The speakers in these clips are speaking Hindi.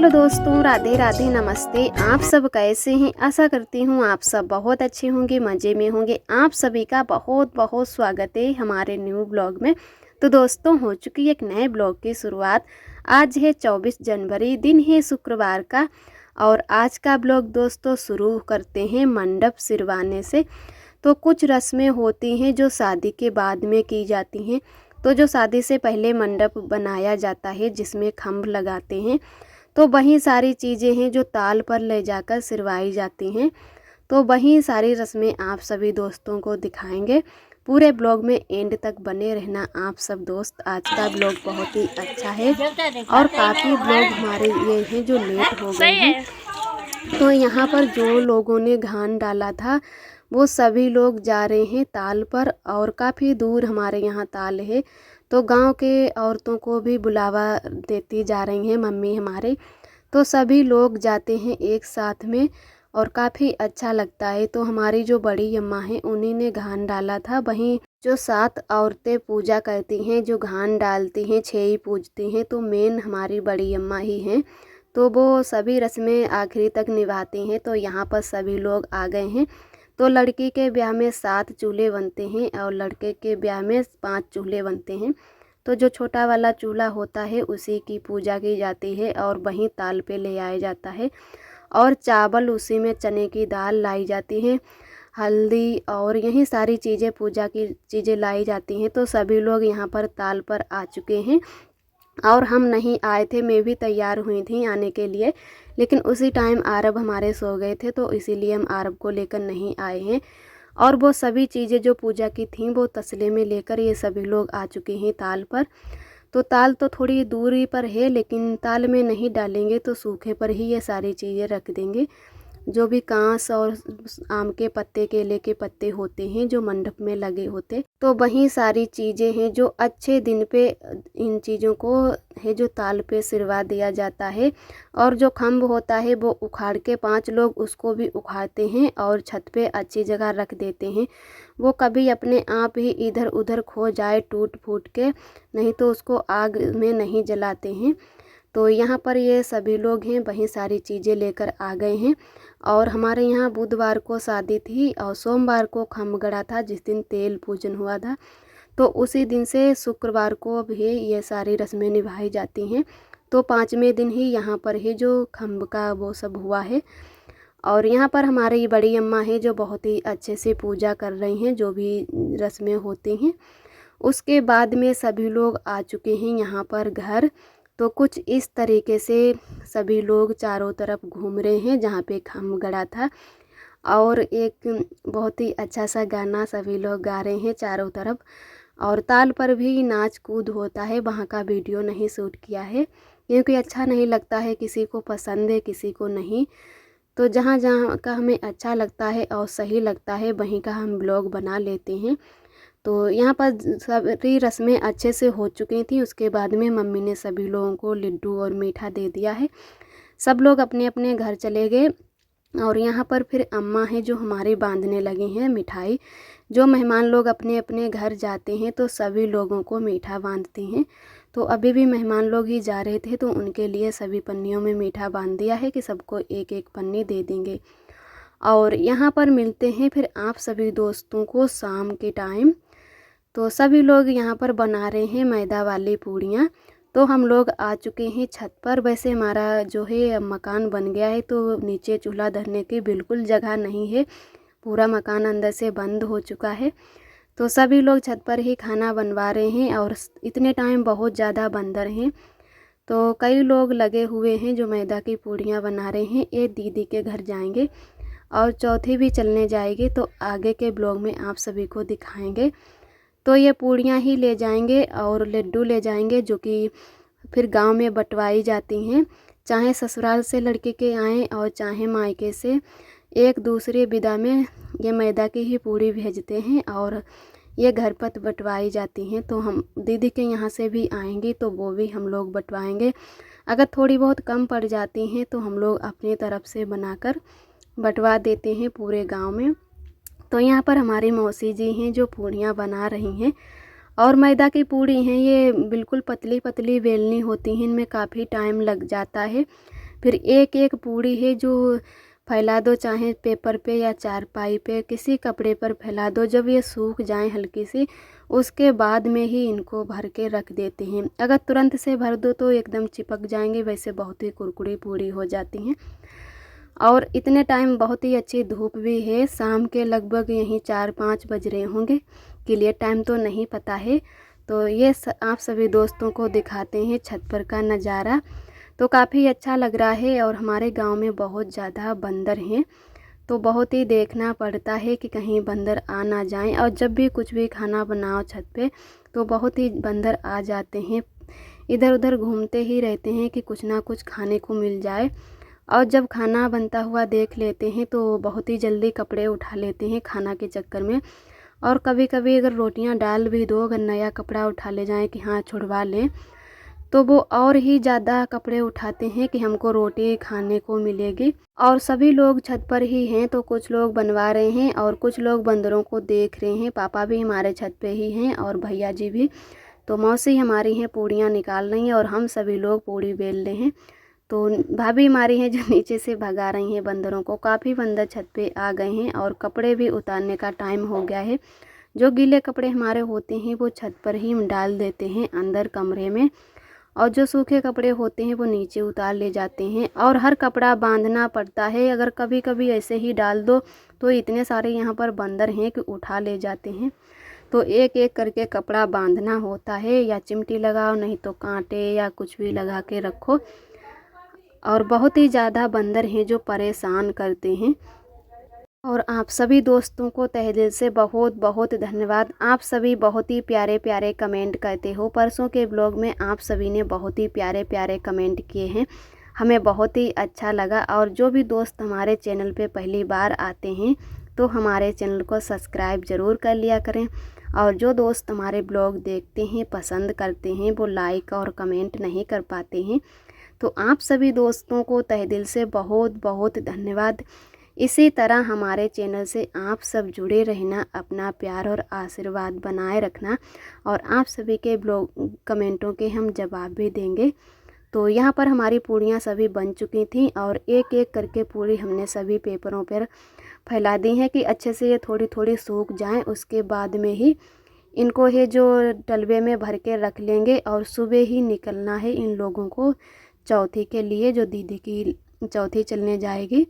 हेलो दोस्तों, राधे राधे, नमस्ते। आप सब कैसे हैं? आशा करती हूँ आप सब बहुत अच्छे होंगे, मज़े में होंगे। आप सभी का बहुत बहुत स्वागत है हमारे न्यू ब्लॉग में। तो दोस्तों, हो चुकी एक नए ब्लॉग की शुरुआत। आज है 24 जनवरी, दिन है शुक्रवार का। और आज का ब्लॉग दोस्तों शुरू करते हैं मंडप सिरवाने से। तो कुछ रस्में होती हैं जो शादी के बाद में की जाती हैं। तो जो शादी से पहले मंडप बनाया जाता है जिसमें खम्भ लगाते हैं, तो वही सारी चीज़ें हैं जो ताल पर ले जाकर सिरवाई जाती हैं। तो वही सारी रस्में आप सभी दोस्तों को दिखाएंगे। पूरे ब्लॉग में एंड तक बने रहना आप सब दोस्त। आज का ब्लॉग बहुत ही अच्छा है और काफ़ी ब्लॉग हमारे ये हैं जो लेट हो गए हैं। तो यहाँ पर जो लोगों ने घान डाला था वो सभी लोग जा रहे हैं ताल पर, और काफ़ी दूर हमारे यहाँ ताल है। तो गांव के औरतों को भी बुलावा देती जा रही हैं मम्मी हमारे। तो सभी लोग जाते हैं एक साथ में और काफ़ी अच्छा लगता है। तो हमारी जो बड़ी अम्मा हैं उन्हीं ने घान डाला था। वहीं जो 7 औरतें पूजा करती हैं, जो घान डालती हैं, 6 ही पूजती हैं, तो मेन हमारी बड़ी अम्मा ही हैं। तो वो सभी रस्में आखिरी तक निभाती हैं। तो यहाँ पर सभी लोग आ गए हैं। तो लड़की के ब्याह में 7 चूल्हे बनते हैं और लड़के के ब्याह में 5 चूल्हे बनते हैं। तो जो छोटा वाला चूल्हा होता है उसी की पूजा की जाती है और वहीं ताल पे ले आया जाता है। और चावल, उसी में चने की दाल लाई जाती है, हल्दी और यही सारी चीज़ें, पूजा की चीज़ें लाई जाती हैं। तो सभी लोग यहाँ पर ताल पर आ चुके हैं और हम नहीं आए थे। मैं भी तैयार हुई थी आने के लिए, लेकिन उसी टाइम आरब हमारे सो गए थे, तो इसीलिए हम आरब को लेकर नहीं आए हैं। और वो सभी चीज़ें जो पूजा की थीं वो तसले में लेकर ये सभी लोग आ चुके हैं ताल पर। तो ताल तो थोड़ी दूरी पर है, लेकिन ताल में नहीं डालेंगे तो सूखे पर ही ये सारी चीज़ें रख देंगे। जो भी कांस और आम के पत्ते, केले के पत्ते होते हैं जो मंडप में लगे होते, तो वही सारी चीज़ें हैं जो अच्छे दिन पे इन चीज़ों को है जो ताल पे सिरवा दिया जाता है। और जो खम्भ होता है वो उखाड़ के 5 लोग उसको भी उखाड़ते हैं और छत पे अच्छी जगह रख देते हैं। वो कभी अपने आप ही इधर उधर खो जाए टूट फूट के, नहीं तो उसको आग में नहीं जलाते हैं। तो यहाँ पर ये सभी लोग हैं, वही सारी चीज़ें लेकर आ गए हैं। और हमारे यहाँ बुधवार को शादी थी और सोमवार को खम्भ गड़ा था, जिस दिन तेल पूजन हुआ था। तो उसी दिन से शुक्रवार को भी ये सारी रस्में निभाई जाती हैं। तो 5वें दिन ही यहाँ पर है जो खम्भ का वो सब हुआ है। और यहाँ पर हमारी बड़ी अम्मा है जो बहुत ही अच्छे से पूजा कर रही हैं, जो भी रस्में होती हैं। उसके बाद में सभी लोग आ चुके हैं यहाँ पर घर। तो कुछ इस तरीके से सभी लोग चारों तरफ घूम रहे हैं जहाँ पे खम्भ गड़ा था। और एक बहुत ही अच्छा सा गाना सभी लोग गा रहे हैं चारों तरफ। और ताल पर भी नाच कूद होता है, वहाँ का वीडियो नहीं शूट किया है क्योंकि अच्छा नहीं लगता है, किसी को पसंद है किसी को नहीं। तो जहाँ जहाँ का हमें अच्छा लगता है और सही लगता है वहीं का हम ब्लॉग बना लेते हैं। तो यहाँ पर सारी रस्में अच्छे से हो चुकी थी। उसके बाद में मम्मी ने सभी लोगों को लड्डू और मीठा दे दिया है। सब लोग अपने अपने घर चले गए। और यहाँ पर फिर अम्मा है जो हमारी बांधने लगी हैं मिठाई। जो मेहमान लोग अपने अपने घर जाते हैं तो सभी लोगों को मीठा बांधती हैं। तो अभी भी मेहमान लोग ही जा रहे थे तो उनके लिए सभी पन्नियों में मीठा बांध दिया है कि सबको एक एक पन्नी दे देंगे। और यहाँ पर मिलते हैं फिर आप सभी दोस्तों को शाम के टाइम। तो सभी लोग यहाँ पर बना रहे हैं मैदा वाली पूड़ियाँ। तो हम लोग आ चुके हैं छत पर। वैसे हमारा जो है मकान बन गया है तो नीचे चूल्हा धरने की बिल्कुल जगह नहीं है, पूरा मकान अंदर से बंद हो चुका है। तो सभी लोग छत पर ही खाना बनवा रहे हैं और इतने टाइम बहुत ज़्यादा बंदर हैं। तो कई लोग लगे हुए हैं जो मैदा की पूड़ियाँ बना रहे हैं। ये दीदी के घर जाएंगे और चौथी भी चलने जाएगी, तो आगे के ब्लॉग में आप सभी को दिखाएंगे। तो ये पूड़ियाँ ही ले जाएंगे और लड्डू ले जाएंगे जो कि फिर गांव में बंटवाई जाती हैं। चाहे ससुराल से लड़के के आएँ और चाहे मायके से, एक दूसरे विदा में ये मैदा की ही पूड़ी भेजते हैं और ये घर पर बंटवाई जाती हैं। तो हम दीदी के यहाँ से भी आएंगी तो वो भी हम लोग बंटवाएंगे। अगर थोड़ी बहुत कम पड़ जाती हैं तो हम लोग अपनी तरफ से बनाकर बंटवा देते हैं पूरे गांव में। तो यहाँ पर हमारी मौसी जी हैं जो पूड़ियाँ बना रही हैं। और मैदा की पूड़ी हैं, ये बिल्कुल पतली पतली बेलनी होती हैं, इनमें काफ़ी टाइम लग जाता है। फिर एक एक पूड़ी है जो फैला दो, चाहे पेपर पे या चारपाई पे किसी कपड़े पर फैला दो। जब ये सूख जाएं हल्की सी, उसके बाद में ही इनको भर के रख देते हैं। अगर तुरंत से भर दो तो एकदम चिपक जाएंगे, वैसे बहुत ही कुरकुरी पूड़ी हो जाती हैं। और इतने टाइम बहुत ही अच्छी धूप भी है, शाम के लगभग यहीं 4-5 बज रहे होंगे, क्लियर टाइम तो नहीं पता है। तो ये आप सभी दोस्तों को दिखाते हैं छत पर का नज़ारा। तो काफ़ी अच्छा लग रहा है। और हमारे गांव में बहुत ज़्यादा बंदर हैं, तो बहुत ही देखना पड़ता है कि कहीं बंदर आ ना जाएं। और जब भी कुछ भी खाना बनाओ छत पे तो बहुत ही बंदर आ जाते हैं, इधर उधर घूमते ही रहते हैं कि कुछ ना कुछ खाने को मिल जाए। और जब खाना बनता हुआ देख लेते हैं तो बहुत ही जल्दी कपड़े उठा लेते हैं खाना के चक्कर में। और कभी कभी अगर रोटियां डाल भी दो, अगर नया कपड़ा उठा ले जाएं कि हाँ छुड़वा लें, तो वो और ही ज़्यादा कपड़े उठाते हैं कि हमको रोटी खाने को मिलेगी। और सभी लोग छत पर ही हैं, तो कुछ लोग बनवा रहे हैं और कुछ लोग बंदरों को देख रहे हैं। पापा भी हमारे छत पे ही हैं और भैया जी भी। तो मौसी हमारी हैं पूड़ियाँ निकाल रही हैं और हम सभी लोग पूड़ी बेल रहे हैं। तो भाभी हमारी हैं जो नीचे से भगा रही हैं बंदरों को। काफ़ी बंदर छत पे आ गए हैं और कपड़े भी उतारने का टाइम हो गया है। जो गीले कपड़े हमारे होते हैं वो छत पर ही हम डाल देते हैं अंदर कमरे में, और जो सूखे कपड़े होते हैं वो नीचे उतार ले जाते हैं। और हर कपड़ा बांधना पड़ता है, अगर कभी कभी ऐसे ही डाल दो तो इतने सारे यहाँ पर बंदर हैं कि उठा ले जाते हैं। तो एक एक करके कपड़ा बांधना होता है, या चिमटी लगाओ, नहीं तो कांटे या कुछ भी लगा के रखो। और बहुत ही ज़्यादा बंदर हैं जो परेशान करते हैं। और आप सभी दोस्तों को तहे दिल से बहुत बहुत धन्यवाद। आप सभी बहुत ही प्यारे प्यारे कमेंट करते हो। परसों के ब्लॉग में आप सभी ने बहुत ही प्यारे प्यारे कमेंट किए हैं, हमें बहुत ही अच्छा लगा। और जो भी दोस्त हमारे चैनल पे पहली बार आते हैं तो हमारे चैनल को सब्सक्राइब ज़रूर कर लिया करें। और जो दोस्त हमारे ब्लॉग देखते हैं, पसंद करते हैं, वो लाइक और कमेंट नहीं कर पाते हैं, तो आप सभी दोस्तों को तहे दिल से बहुत बहुत धन्यवाद। इसी तरह हमारे चैनल से आप सब जुड़े रहना, अपना प्यार और आशीर्वाद बनाए रखना। और आप सभी के ब्लॉग कमेंटों के हम जवाब भी देंगे। तो यहाँ पर हमारी पूड़ियाँ सभी बन चुकी थीं और एक एक करके पूड़ी हमने सभी पेपरों पर फैला दी हैं कि अच्छे से ये थोड़ी थोड़ी सूख जाएं। उसके बाद में ही इनको है जो डलवे में भर के रख लेंगे। और सुबह ही निकलना है इन लोगों को चौथी के लिए, जो दीदी की चौथी चलने जाएगी।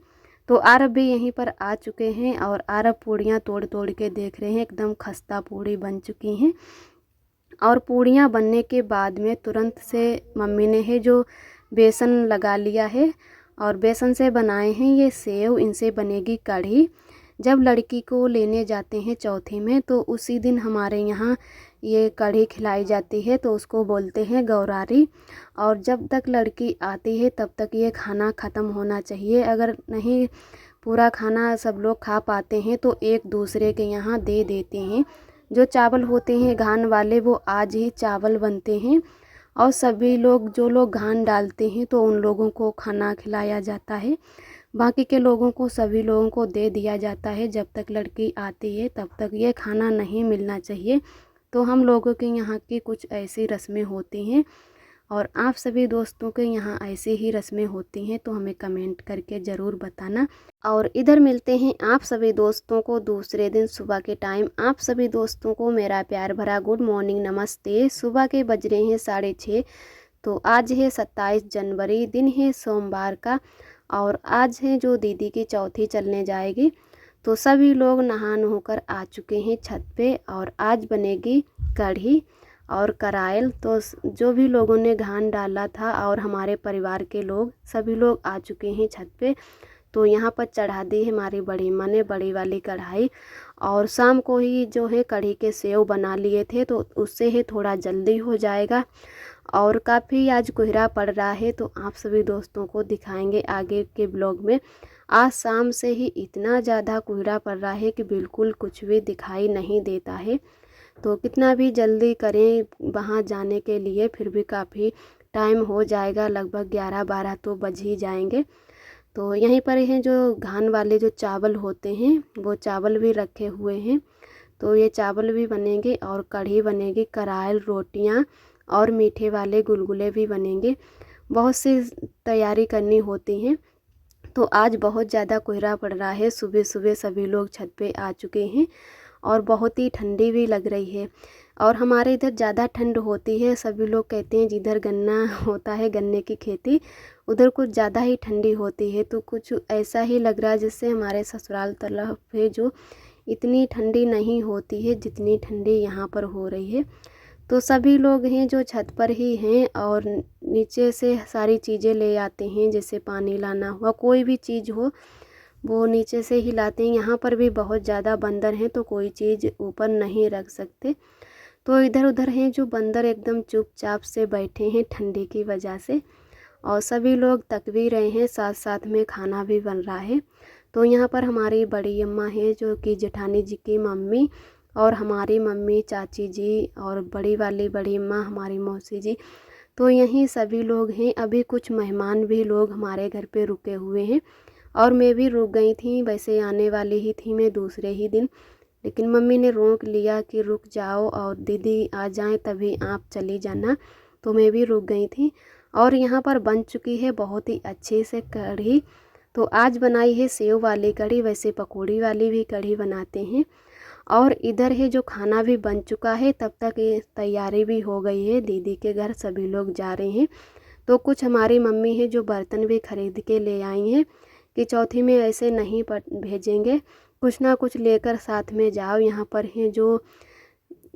तो आरब भी यहीं पर आ चुके हैं और आरब पूड़ियाँ तोड़ तोड़ के देख रहे हैं। एकदम खस्ता पूड़ी बन चुकी हैं। और पूड़ियाँ बनने के बाद में तुरंत से मम्मी ने है जो बेसन लगा लिया है और बेसन से बनाए हैं ये सेव। इनसे बनेगी कढ़ी। जब लड़की को लेने जाते हैं चौथी में तो उसी दिन हमारे यहाँ ये कढ़ी खिलाई जाती है, तो उसको बोलते हैं गौरारी। और जब तक लड़की आती है तब तक ये खाना ख़त्म होना चाहिए। अगर नहीं पूरा खाना सब लोग खा पाते हैं तो एक दूसरे के यहाँ दे देते हैं। जो चावल होते हैं घान वाले वो आज ही चावल बनते हैं और सभी लोग जो लोग घान डालते हैं तो उन लोगों को खाना खिलाया जाता है। बाकी के लोगों को सभी लोगों को दे दिया जाता है। जब तक लड़की आती है तब तक ये खाना नहीं मिलना चाहिए। तो हम लोगों के यहाँ की कुछ ऐसी रस्में होती हैं और आप सभी दोस्तों के यहाँ ऐसी ही रस्में होती हैं, तो हमें कमेंट करके ज़रूर बताना। और इधर मिलते हैं आप सभी दोस्तों को दूसरे दिन सुबह के टाइम। आप सभी दोस्तों को मेरा प्यार भरा गुड मॉर्निंग, नमस्ते। सुबह के बज रहे हैं 6:30। तो आज है 27 जनवरी, दिन है सोमवार का। और आज है जो दीदी की चौथी चलने जाएगी। तो सभी लोग नहा होकर आ चुके हैं छत पे और आज बनेगी कढ़ी और करायल। तो जो भी लोगों ने घान डाला था और हमारे परिवार के लोग सभी लोग आ चुके हैं छत पे। तो यहाँ पर चढ़ा दी है हमारी बड़ी माँ ने बड़ी वाली कढ़ाई। और शाम को ही जो है कढ़ी के सेव बना लिए थे, तो उससे ही थोड़ा जल्दी हो जाएगा। और काफ़ी आज कोहरा पड़ रहा है, तो आप सभी दोस्तों को दिखाएंगे आगे के ब्लॉग में। आज शाम से ही इतना ज़्यादा कोहरा पड़ रहा है कि बिल्कुल कुछ भी दिखाई नहीं देता है। तो कितना भी जल्दी करें वहाँ जाने के लिए फिर भी काफ़ी टाइम हो जाएगा, लगभग 11-12 तो बज ही जाएंगे। तो यहीं पर हैं जो घान वाले जो चावल होते हैं वो चावल भी रखे हुए हैं। तो ये चावल भी बनेंगे और कढ़ी बनेगी, करायल, रोटियाँ और मीठे वाले गुलगुले भी बनेंगे। बहुत सी तैयारी करनी होती हैं। तो आज बहुत ज़्यादा कोहरा पड़ रहा है, सुबह सुबह सभी लोग छत पे आ चुके हैं और बहुत ही ठंडी भी लग रही है। और हमारे इधर ज़्यादा ठंड होती है, सभी लोग कहते हैं जिधर गन्ना होता है, गन्ने की खेती, उधर कुछ ज़्यादा ही ठंडी होती है। तो कुछ ऐसा ही लग रहा है जिससे हमारे ससुराल तरफ है जो इतनी ठंडी नहीं होती है जितनी ठंडी यहाँ पर हो रही है। तो सभी लोग हैं जो छत पर ही हैं और नीचे से सारी चीज़ें ले आते हैं, जैसे पानी लाना हुआ, कोई भी चीज़ हो वो नीचे से ही लाते हैं। यहाँ पर भी बहुत ज़्यादा बंदर हैं तो कोई चीज़ ऊपर नहीं रख सकते। तो इधर उधर हैं जो बंदर एकदम चुपचाप से बैठे हैं ठंडी की वजह से, और सभी लोग तक भी रहे हैं, साथ साथ में खाना भी बन रहा है। तो यहाँ पर हमारी बड़ी अम्मा है जो कि जेठानी जी की मम्मी, और हमारी मम्मी, चाची जी, और बड़ी वाली बड़ी अम्मा हमारी मौसी जी, तो यहीं सभी लोग हैं। अभी कुछ मेहमान भी लोग हमारे घर पे रुके हुए हैं और मैं भी रुक गई थी, वैसे आने वाली ही थी मैं दूसरे ही दिन, लेकिन मम्मी ने रोक लिया कि रुक जाओ और दीदी आ जाएं तभी आप चली जाना, तो मैं भी रुक गई थी। और यहाँ पर बन चुकी है बहुत ही अच्छे से कढ़ी। तो आज बनाई है सेव वाली कढ़ी, वैसे पकौड़ी वाली भी कढ़ी बनाते हैं। और इधर है जो खाना भी बन चुका है, तब तक ये तैयारी भी हो गई है, दीदी के घर सभी लोग जा रहे हैं। तो कुछ हमारी मम्मी है जो बर्तन भी खरीद के ले आई हैं कि चौथी में ऐसे नहीं भेजेंगे, कुछ ना कुछ लेकर साथ में जाओ। यहाँ पर हैं जो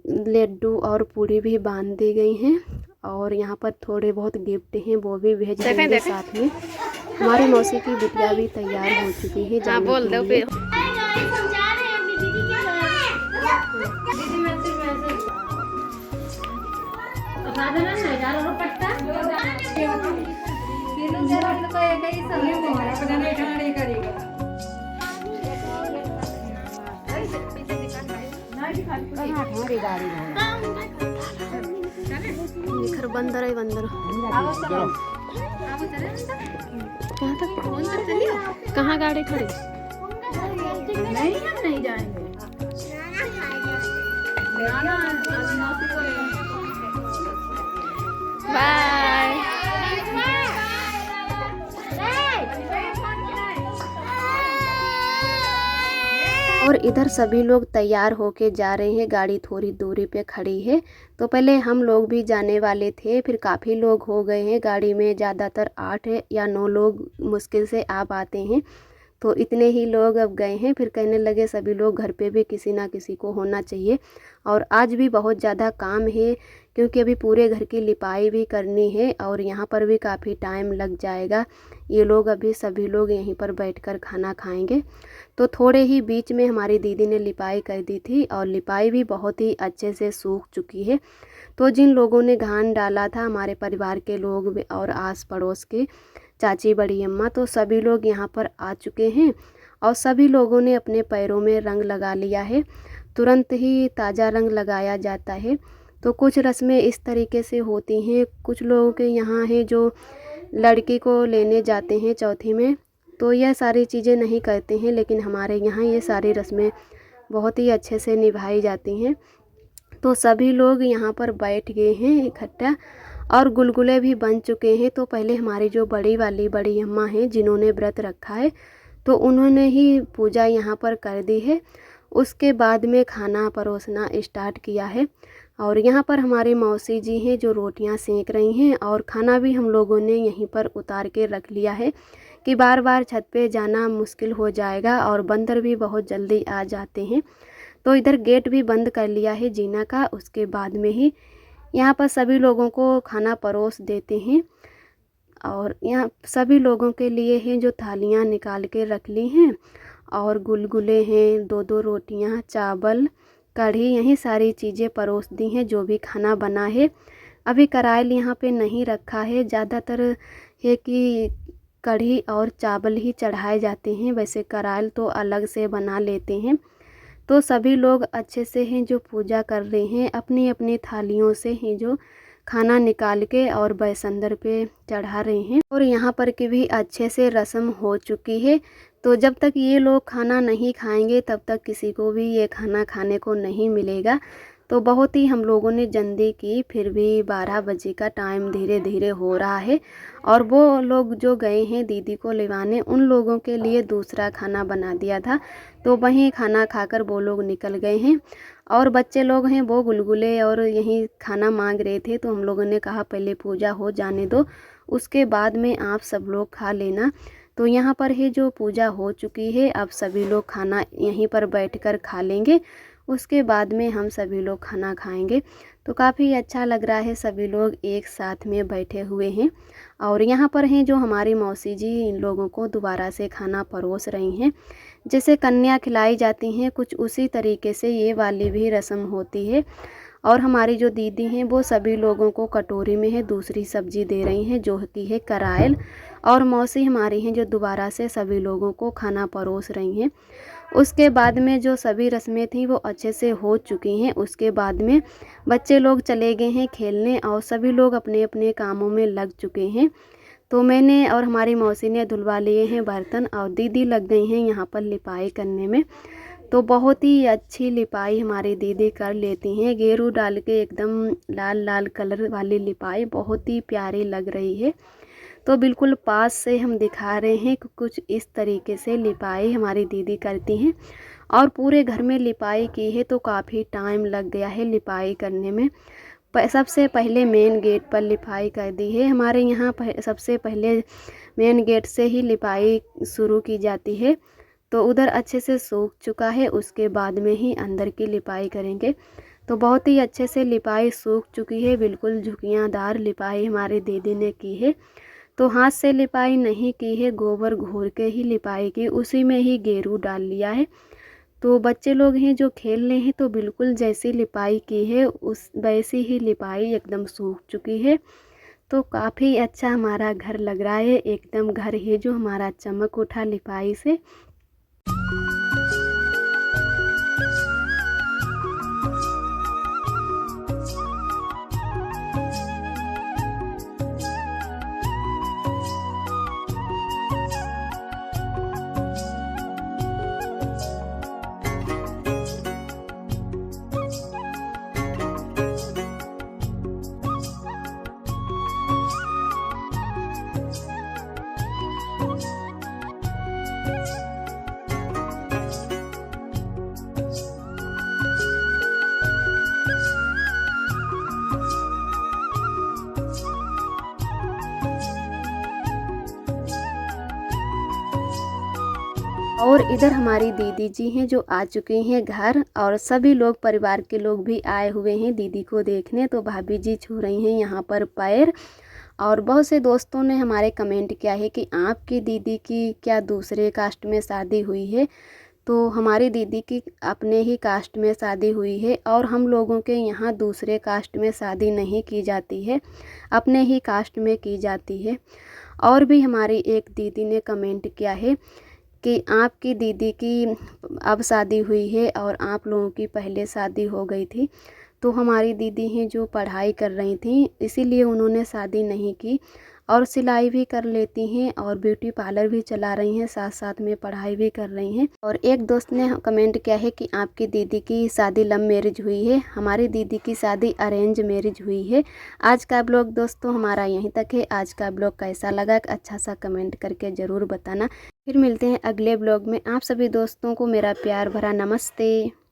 लड्डू और पूड़ी भी बांध दी गई हैं, और यहाँ पर थोड़े बहुत गिफ्ट हैं वो भी भेज देंगे साथ में। हमारी मौसी की बिटिया भी तैयार हो चुकी है जाने के लिए। निखर बंदर है, बंदर कहाँ तक, कहाँ गाड़ी खड़ी? नहीं, हम नहीं जाएंगे। बाय। और इधर सभी लोग तैयार होके जा रहे हैं, गाड़ी थोड़ी दूरी पे खड़ी है। तो पहले हम लोग भी जाने वाले थे, फिर काफ़ी लोग हो गए हैं गाड़ी में, ज़्यादातर 8 या 9 लोग मुश्किल से आ पाते हैं। तो इतने ही लोग अब गए हैं, फिर कहने लगे सभी लोग घर पे भी किसी ना किसी को होना चाहिए। और आज भी बहुत ज़्यादा काम है क्योंकि अभी पूरे घर की लिपाई भी करनी है और यहाँ पर भी काफ़ी टाइम लग जाएगा। ये लोग अभी सभी लोग यहीं पर बैठकर खाना खाएंगे। तो थोड़े ही बीच में हमारी दीदी ने लिपाई कर दी थी और लिपाई भी बहुत ही अच्छे से सूख चुकी है। तो जिन लोगों ने घान डाला था, हमारे परिवार के लोग और आस पड़ोस के चाची, बड़ी अम्मा, तो सभी लोग यहाँ पर आ चुके हैं और सभी लोगों ने अपने पैरों में रंग लगा लिया है। तुरंत ही ताज़ा रंग लगाया जाता है। तो कुछ रस्में इस तरीके से होती हैं। कुछ लोगों के यहाँ है जो लड़की को लेने जाते हैं चौथी में, तो यह सारी चीज़ें नहीं करते हैं, लेकिन हमारे यहाँ ये सारी रस्में बहुत ही अच्छे से निभाई जाती हैं। तो सभी लोग यहाँ पर बैठ गए हैं इकट्ठा और गुलगुले भी बन चुके हैं। तो पहले हमारी जो बड़ी वाली बड़ी अम्मा हैं जिन्होंने व्रत रखा है, तो उन्होंने ही पूजा यहाँ पर कर दी है। उसके बाद में खाना परोसना स्टार्ट किया है। और यहाँ पर हमारे मौसी जी हैं जो रोटियाँ सेंक रही हैं, और खाना भी हम लोगों ने यहीं पर उतार के रख लिया है कि बार बार छत पे जाना मुश्किल हो जाएगा और बंदर भी बहुत जल्दी आ जाते हैं। तो इधर गेट भी बंद कर लिया है जीना का। उसके बाद में ही यहाँ पर सभी लोगों को खाना परोस देते हैं। और यहाँ सभी लोगों के लिए हैं जो थालियाँ निकाल के रख ली हैं, और गुलगुले हैं, 2-2 रोटियाँ, चावल, कढ़ी, यही सारी चीज़ें परोस दी हैं जो भी खाना बना है। अभी करायल यहाँ पे नहीं रखा है, ज़्यादातर है कि कढ़ी और चावल ही चढ़ाए जाते हैं, वैसे करायल तो अलग से बना लेते हैं। तो सभी लोग अच्छे से हैं जो पूजा कर रहे हैं, अपनी अपनी थालियों से हैं जो खाना निकाल के और बैसंदर पे चढ़ा रहे हैं। और यहाँ पर की भी अच्छे से रस्म हो चुकी है। तो जब तक ये लोग खाना नहीं खाएंगे तब तक किसी को भी ये खाना खाने को नहीं मिलेगा। तो बहुत ही हम लोगों ने जल्दी की, फिर भी 12 बजे का टाइम धीरे धीरे हो रहा है। और वो लोग जो गए हैं दीदी को लेवाने, उन लोगों के लिए दूसरा खाना बना दिया था, तो वहीं खाना खाकर वो लोग निकल गए हैं। और बच्चे लोग हैं वो गुलगुले और यहीं खाना मांग रहे थे, तो हम लोगों ने कहा पहले पूजा हो जाने दो, उसके बाद में आप सब लोग खा लेना। तो यहाँ पर है जो पूजा हो चुकी है, अब सभी लोग खाना यहीं पर बैठकर खा लेंगे, उसके बाद में हम सभी लोग खाना खाएंगे। तो काफ़ी अच्छा लग रहा है, सभी लोग एक साथ में बैठे हुए हैं। और यहाँ पर हैं जो हमारी मौसी जी इन लोगों को दोबारा से खाना परोस रही हैं। जैसे कन्या खिलाई जाती हैं कुछ उसी तरीके से ये वाली भी रस्म होती है। और हमारी जो दीदी हैं वो सभी लोगों को कटोरी में है दूसरी सब्जी दे रही हैं जो कि है करायल। और मौसी हमारी हैं जो दोबारा से सभी लोगों को खाना परोस रही हैं। उसके बाद में जो सभी रस्में थी वो अच्छे से हो चुकी हैं। उसके बाद में बच्चे लोग चले गए हैं खेलने और सभी लोग अपने अपने कामों में लग चुके हैं। तो मैंने और हमारी मौसी ने धुलवा लिए हैं बर्तन और दीदी लग गई हैं यहाँ पर लिपाई करने में। तो बहुत ही अच्छी लिपाई हमारी दीदी कर लेती हैं, गेरू डाल के एकदम लाल लाल कलर वाली लिपाई बहुत ही प्यारी लग रही है। तो बिल्कुल पास से हम दिखा रहे हैं कि कुछ इस तरीके से लिपाई हमारी दीदी करती हैं। और पूरे घर में लिपाई की है तो काफ़ी टाइम लग गया है लिपाई करने में। सबसे पहले मेन गेट पर लिपाई कर दी है हमारे यहाँ। सबसे पहले मेन गेट से ही लिपाई शुरू की जाती है, तो उधर अच्छे से सूख चुका है, उसके बाद में ही अंदर की लिपाई करेंगे। तो बहुत ही अच्छे से लिपाई सूख चुकी है, बिल्कुल झुकियाँदार लिपाई हमारी दीदी ने की है। तो हाथ से लिपाई नहीं की है, गोबर घोर के ही लिपाई की, उसी में ही गेरू डाल लिया है। तो बच्चे लोग हैं जो खेल रहे हैं, तो बिल्कुल जैसी लिपाई की है उस वैसी ही लिपाई एकदम सूख चुकी है। तो काफ़ी अच्छा हमारा घर लग रहा है, एकदम घर है जो हमारा चमक उठा लिपाई से। और इधर हमारी दीदी जी हैं जो आ चुकी हैं घर, और सभी लोग परिवार के लोग भी आए हुए हैं दीदी को देखने। तो भाभी जी छू रही हैं यहाँ पर पैर। और बहुत से दोस्तों ने हमारे कमेंट किया है कि आपकी दीदी की क्या दूसरे कास्ट में शादी हुई है। तो हमारी दीदी की अपने ही कास्ट में शादी हुई है, और हम लोगों के यहाँ दूसरे कास्ट में शादी नहीं की जाती है, अपने ही कास्ट में की जाती है। और भी हमारी एक दीदी ने कमेंट किया है कि आपकी दीदी की अब शादी हुई है और आप लोगों की पहले शादी हो गई थी। तो हमारी दीदी हैं जो पढ़ाई कर रही थी, इसीलिए उन्होंने शादी नहीं की, और सिलाई भी कर लेती हैं और ब्यूटी पार्लर भी चला रही हैं, साथ साथ में पढ़ाई भी कर रही हैं। और एक दोस्त ने कमेंट किया है कि आपकी दीदी की शादी लव मैरिज हुई है, हमारी दीदी की शादी अरेंज मैरिज हुई है। आज का ब्लॉग दोस्तों हमारा यहीं तक है। आज का ब्लॉग कैसा लगा अच्छा सा कमेंट करके ज़रूर बताना। फिर मिलते हैं अगले ब्लॉग में। आप सभी दोस्तों को मेरा प्यार भरा नमस्ते।